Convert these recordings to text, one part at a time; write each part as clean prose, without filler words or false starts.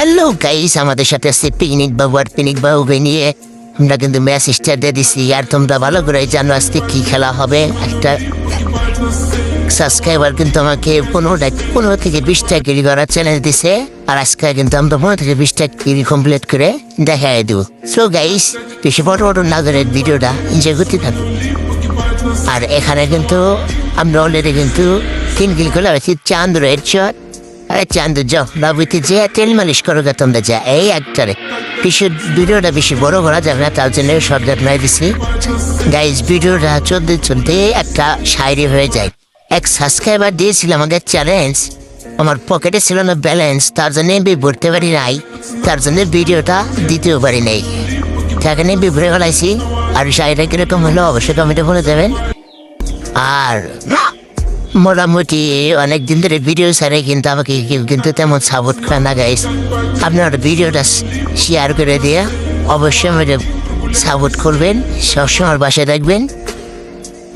Hello guys, আমাদের সাথে আছে পিকনিক বাবু। আর পিকনিক বাবুকে নিয়ে আমরা কিন্তু ম্যাচ স্টার্ট দিয়ে দিছি। আর তোমরা ভালো করে জানো আজকে কি খেলা হবে। একটা সাবস্ক্রাইবার কিন্তু আমাকে 15 থেকে 20টা কিরি করার চ্যালেঞ্জ দিছে। আর আজকে কিন্তু আমরা 15 থেকে 20টা কিরি কমপ্লিট করে দেখাই দেবো। সো গাইস, বেশি বড় না করে ভিডিওটা এনজয় করতে থাকবো। আর এখানে কিন্তু আমরা অলরেডি কিন্তু 3 কিল করে আছি। চাঁদ রেড শট। আরে চাঁদ যাও বাবুতে যে তেল মালিশ করো গা তোমরা, যা এই একটারে ভিডিওটা বেশি বড় করা যাবে না, তার জন্য সব নাই দিছি। গাইজ ভিডিওটা চলতে একটা শায়রি হয়ে যায়। এক সাবস্ক্রাইবার দিয়েছিল আমাদের চ্যালেঞ্জ, আমার পকেটে ছিল না ব্যালেন্স, তার জন্য এমবি ভরতে পারি নাই, তার জন্য ভিডিওটা দিতেও পারি নাই। সেখানে এমবি ভরে ফেলাইছি। আর শায়রিটা কিরকম হলো অবশ্যই কমেন্টে বলে দেবেন। আর মোটামুটি অনেকদিন ধরে ভিডিও ছাড়ে, কিন্তু আমাকে কেউ কিন্তু তেমন সাপোর্ট করে না গাইস। আপনার ভিডিওটা শেয়ার করে দিয়ে অবশ্যই আমাকে সাপোর্ট করবেন, সবসময় বাসায় রাখবেন।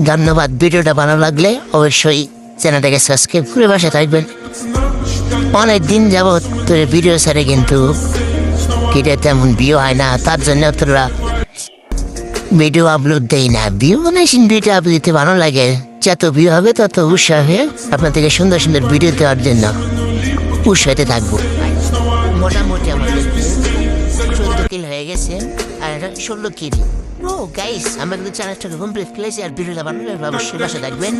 ধন্যবাদ। ভিডিওটা ভালো লাগলে অবশ্যই চ্যানেলটাকে সাবস্ক্রাইব করে বাসায় থাকবেন। অনেক দিন যাবৎ তোর ভিডিও ছাড়ে, কিন্তু এটা তেমন ভিউ হয় না, তার জন্য তোরা ভিডিও আপলোড দেই না। ভিউ ভিডিও আপলোড দিতে ভালো লাগে, যত ভিউ হবে তত উৎসাহ হয়ে আপনার থেকে সুন্দর সুন্দর ভিডিও দেওয়ার জন্য উৎসাহিত থাকবো। মোটামুটি আমাদের 14 কিল হয়ে গেছে আর 16 কিল। ও গাইস, আমরা কিন্তু চ্যানেলটাকে কমপ্লিট করেছি। আর ভিডিওটা ভালো লাগলে অবশ্যই বাসা থাকবেন।